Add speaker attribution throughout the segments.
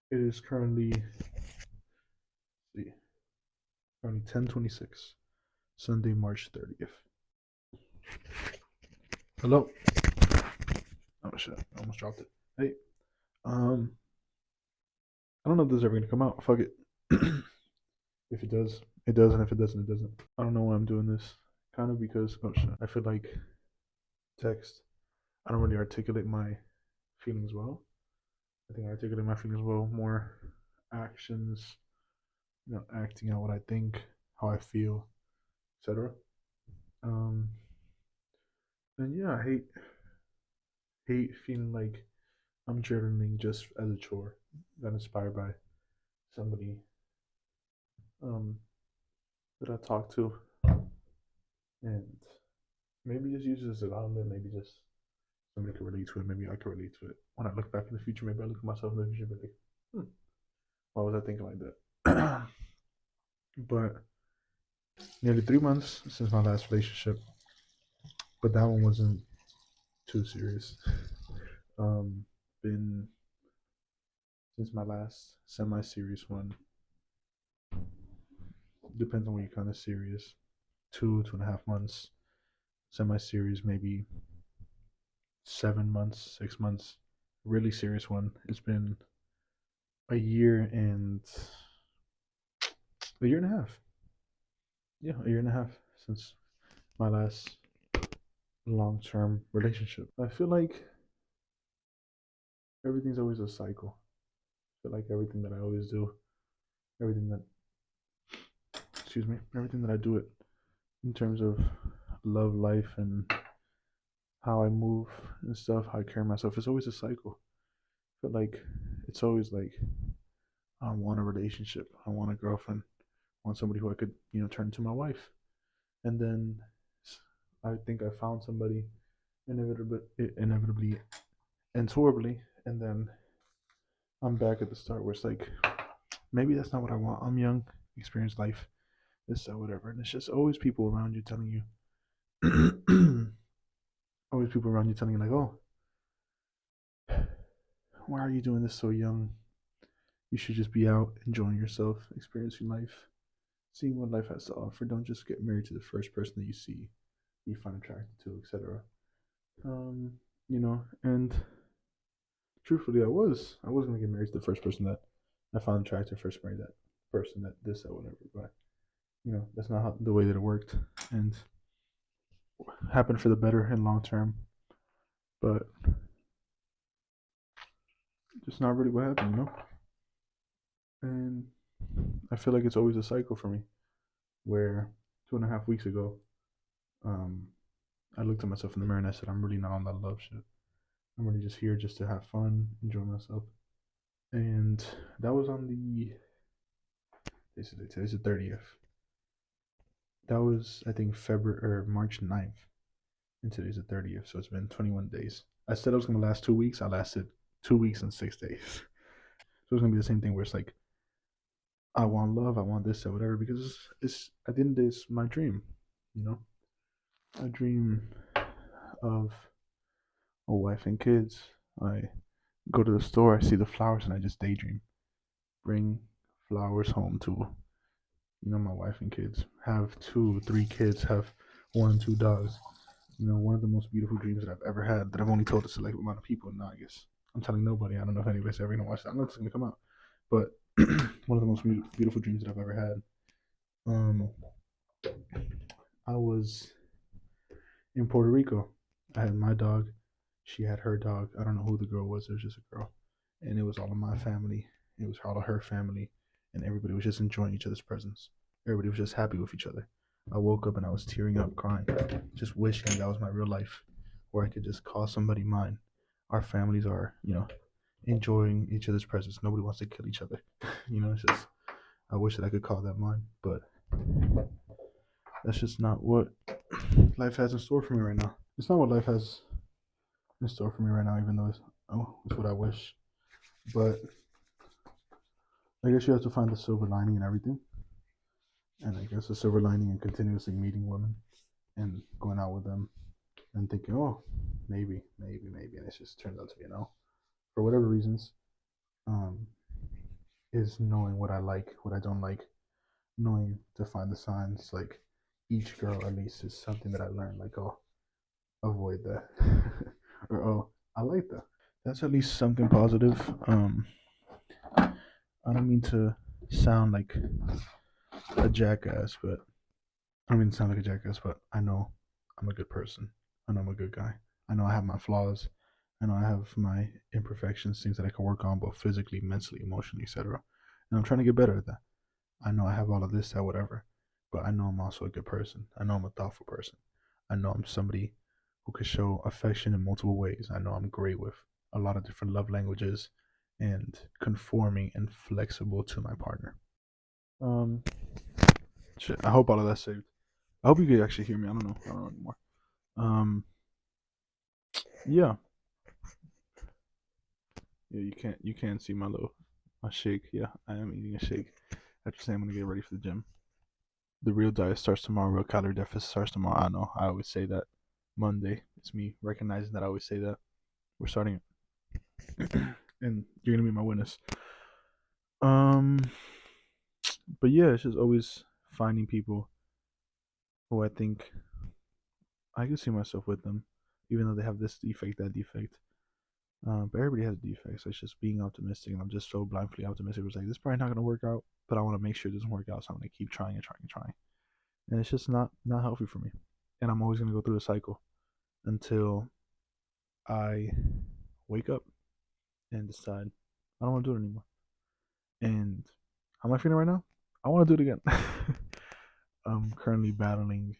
Speaker 1: It is currently, see, currently 10:26, Sunday, March 30th. Hello. Oh shit, I almost dropped it. Hey, um, I don't know if this is ever gonna come out. Fuck it. If it does, it does, and if it doesn't, it doesn't. I don't know why I'm doing this. Kind of because oh shit, I feel like text. I don't really articulate my feelings well. I think I articulate my feelings well more actions, acting out what I think, how I feel, etc. Um, and yeah, I hate feeling like I'm journaling just as a chore. Got inspired by somebody um, that I talked to, and maybe just use it as an outlet. Maybe just somebody could relate to it. Maybe I could relate to it. When I look back in the future, maybe I look at myself in the future and be like, why was I thinking like that? But nearly 3 months since my last relationship, but that one wasn't too serious. Um, been since my last semi-serious one. Depends on what you're kind of serious. 2.5 months. Semi-serious, maybe 7 months, 6 months. Really serious one. It's been a year and a half. Yeah, a year and a half since my last long-term relationship. I feel like everything's always a cycle. I feel like everything that I always do, everything that, excuse me, everything that I do it in terms of love life and how I move and stuff, how I carry myself, it's always a cycle. I feel like it's always like I want a relationship, I want a girlfriend, I want somebody who I could, turn to my wife. And then I think I found somebody inevitably and horribly, and then I'm back at the start where it's like maybe that's not what I want. I'm young, experience life, this that whatever, and it's just always people around you telling you, always people around you telling you like, oh, why are you doing this so young? You should just be out enjoying yourself, experiencing life, seeing what life has to offer. Don't just get married to the first person that you see, you find attracted to, etc. Um, and truthfully, I was gonna get married to the first person that I found attractive. First, marry that person, that this, that whatever. But that's not the way that it worked, and happened for the better and long term. But just not really what happened. And I feel like it's always a cycle for me, where 2.5 weeks ago, um, I looked at myself in the mirror and I said, I'm really not on that love shit. I'm really just here just to have fun, enjoy myself. And that was on today's the 30th. That was, I think, February or March 9th. And today's the 30th. So it's been 21 days. I said I was going to last 2 weeks. I lasted 2 weeks and 6 days. So it's going to be the same thing where it's like, I want love, I want this or whatever, because it's at the end of the day, it's my dream. You know, I dream of a wife and kids. I go to the store, I see the flowers, and I just daydream. Bring flowers home to my wife and kids. Have two, three kids. Have one, two dogs. One of the most beautiful dreams that I've ever had. That I've only told a select amount of people. Now I guess I'm telling nobody. I don't know if anybody's ever gonna watch that. I don't know if it's gonna come out, but one of the most beautiful dreams that I've ever had. Um, I was in Puerto Rico. I had my dog. She had her dog. I don't know who the girl was. It was just a girl, and it was all of my family. It was all of her family, and everybody was just enjoying each other's presence. Everybody was just happy with each other. I woke up and I was tearing up, crying, just wishing that was my real life, where I could just call somebody mine. Our families are, enjoying each other's presence. Nobody wants to kill each other. It's just I wish that I could call that mine, but that's just not what life has in store for me right now. It's not what life has in store for me right now, even though it's what I wish. But I guess you have to find the silver lining in everything. And I guess the silver lining in continuously meeting women and going out with them and thinking, oh, maybe, maybe, maybe. And it just turns out to be a no for whatever reasons. Um, is knowing what I like, what I don't like, knowing to find the signs. Like each girl, at least, is something that I learned. Like, oh, avoid that, or oh, I like that. That's at least something positive. I don't mean to sound like a jackass, but I don't mean to sound like a jackass, but I know I'm a good person. I know I'm a good guy. I know I have my flaws. I know I have my imperfections, things that I can work on, both physically, mentally, emotionally, etc. And I'm trying to get better at that. I know I have all of this, that, whatever, but I know I'm also a good person. I know I'm a thoughtful person. I know I'm somebody who can show affection in multiple ways. I know I'm great with a lot of different love languages and conforming and flexible to my partner. Um, shit. I hope all of that saved. I hope you could actually hear me. I don't know. I don't know anymore. Um, yeah, yeah. You can't see my shake. Yeah, I am eating a shake. After saying I'm gonna get ready for the gym. The real diet starts tomorrow. Real calorie deficit starts tomorrow. I know. I always say that. Monday. It's me recognizing that I always say that. We're starting it, and you're gonna be my witness. Um, but yeah, it's just always finding people who I think I can see myself with them, even though they have this defect, that defect. But everybody has defects. It's just being optimistic, and I'm just so blindly optimistic. It was like this is probably not gonna work out, but I want to make sure it doesn't work out, so I'm gonna keep trying and trying and trying. And it's just not healthy for me. And I'm always gonna go through a cycle until I wake up and decide I don't want to do it anymore. And how am I feeling right now? I want to do it again. I'm currently battling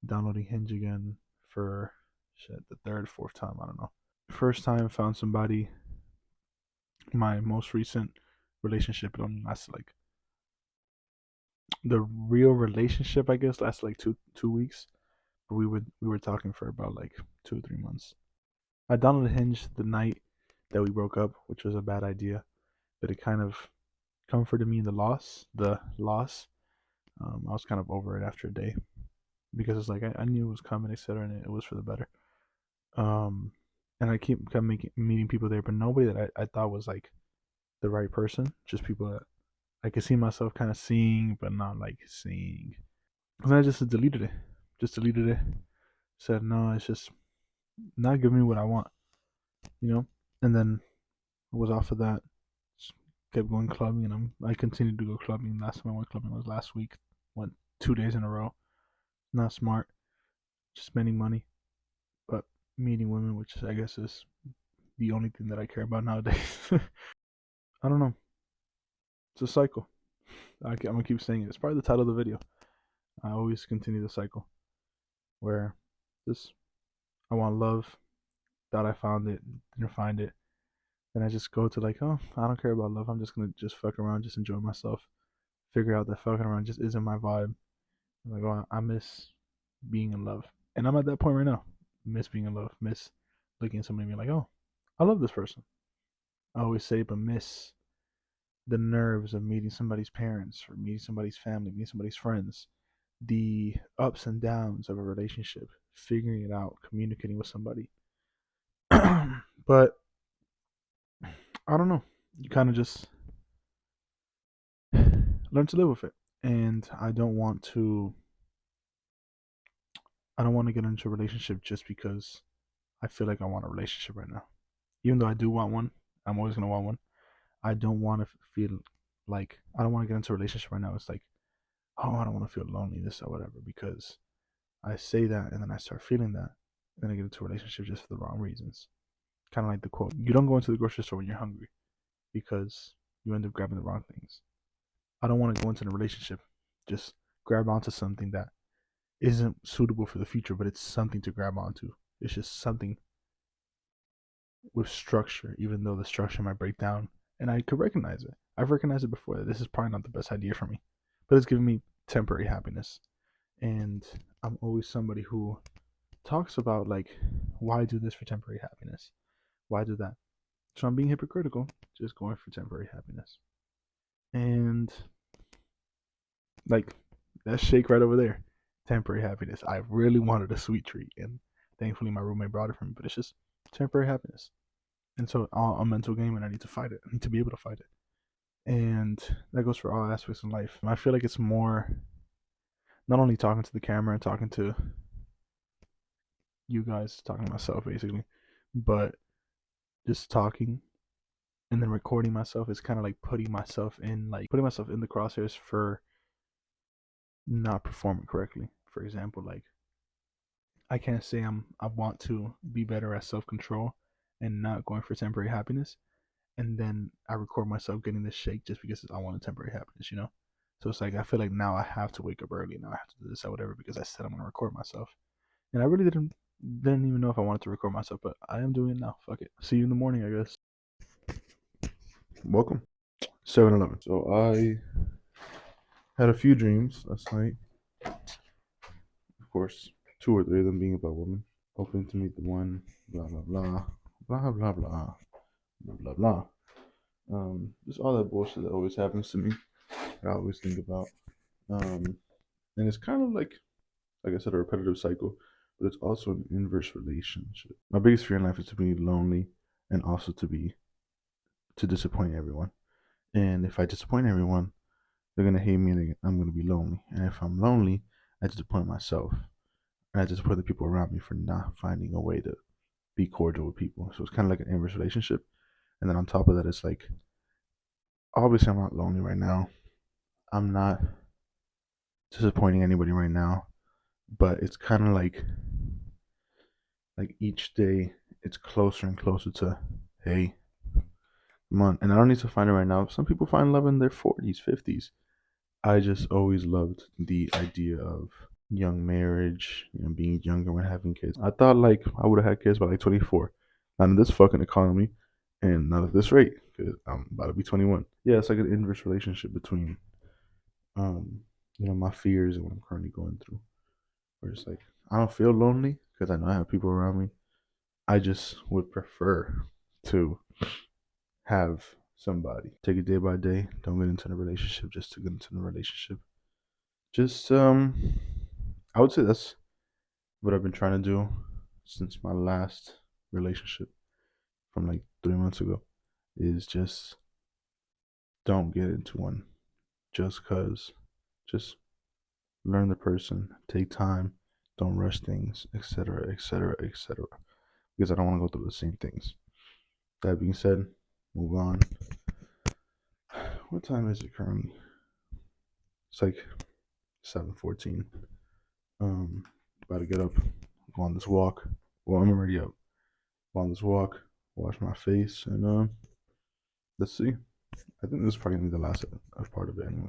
Speaker 1: downloading Hinge again for shit the third, fourth time. I don't know. First time found somebody. My most recent relationship it only lasted like the real relationship I guess lasted like two weeks. But we were talking for about like 2 or 3 months. I downloaded Hinge the night that we broke up, which was a bad idea, but it kind of comforted me in the loss. The loss. I was kind of over it after a day because it's like I knew it was coming, etc., and it was for the better. Um, and I kept meeting people there, but nobody that I thought was like the right person. Just people that I could see myself kind of seeing, but not like seeing. And I just deleted it. Just deleted it. Said no, it's just not giving me what I want, you know. And then I was off of that. Just kept going clubbing, and I continued to go clubbing. Last time I went clubbing was last week. Went 2 days in a row. Not smart. Just spending money, but meeting women, which I guess is the only thing that I care about nowadays. I don't know. It's a cycle. I'm gonna keep saying it. It's probably the title of the video. I always continue the cycle where this I want love, thought I found it, didn't find it. Then I just go to like, oh, I don't care about love. I'm just gonna just fuck around, just enjoy myself. Figure out that fucking around just isn't my vibe. I'm like, oh, I miss being in love, and I'm at that point right now. Miss being in love. Miss looking at somebody and being like, oh, I love this person. I always say, but miss the nerves of meeting somebody's parents or meeting somebody's family, meeting somebody's friends, the ups and downs of a relationship, figuring it out, communicating with somebody. But I don't know. You kind of just learn to live with it. And I don't want to get into a relationship just because I feel like I want a relationship right now. Even though I do want one, I'm always going to want one. I don't want to feel like I don't want to get into a relationship right now. It's like, oh, I don't want to feel lonely, this or whatever, because I say that and then I start feeling that. And then I get into a relationship just for the wrong reasons. Kind of like the quote, you don't go into the grocery store when you're hungry because you end up grabbing the wrong things. I don't want to go into a relationship, just grab onto something that isn't suitable for the future, but it's something to grab onto. It's just something with structure, even though the structure might break down. And I could recognize it. I've recognized it before that this is probably not the best idea for me, but it's giving me temporary happiness. And I'm always somebody who talks about like, why do this for temporary happiness? Why do that? So I'm being hypocritical, just going for temporary happiness. And like that shake right over there, temporary happiness. I really wanted a sweet treat, and thankfully my roommate brought it for me. But it's just temporary happiness, and so a mental game, and I need to fight it. I need to be able to fight it. And that goes for all aspects in life. I feel like it's more not only talking to the camera and talking to you guys, talking to myself basically, but just talking and then recording myself is kind of like putting myself in the crosshairs for not performing correctly. For example, like I can't say I want to be better at self control and not going for temporary happiness, and then I record myself getting this shake just because I want a temporary happiness, you know. So it's like I feel like now I have to wake up early. Now I have to do this or whatever because I said I'm gonna record myself, and I really didn't even know if I wanted to record myself, but I am doing it now. Fuck it. See you in the morning, I guess. Welcome. 7-Eleven. So I had a few dreams last night. Of course, 2 or 3 of them being about women. Hoping to meet the one. Blah blah blah. Blah blah blah. Blah blah blah. Just all that bullshit that always happens to me. I always think about. And it's kind of like I said, a repetitive cycle, but it's also an inverse relationship. My biggest fear in life is to be lonely and also to disappoint everyone. And if I disappoint everyone, they're gonna hate me and I'm gonna be lonely. And if I'm lonely, I disappoint myself. And I disappoint the people around me for not finding a way to be cordial with people. So it's kind of like an inverse relationship. And then on top of that, it's like, obviously, I'm not lonely right now. I'm not disappointing anybody right now. But it's kind of like each day, it's closer and closer to, hey, come on. And I don't need to find it right now. Some people find love in their 40s, 50s. I just always loved the idea of young marriage, being younger when having kids. I thought like I would have had kids by like 24. Not in this fucking economy and not at this rate because I'm about to be 21. Yeah, it's like an inverse relationship between, um, my fears and what I'm currently going through. Where it's like, I don't feel lonely because I know I have people around me. I just would prefer to have somebody. Take it day by day. Don't get into a relationship just to get into a relationship. Just I would say that's what I've been trying to do since my last relationship from like 3 months ago is just don't get into one just cause. Just learn the person, take time, don't rush things, etc., etc., etc. Because I don't want to go through the same things. That being said, move on. What time is it currently? It's like 7:14. About to get up, go on this walk. Well, I'm already up. Go on this walk, wash my face, and let's see. I think this is probably gonna be the last part of it, anyways.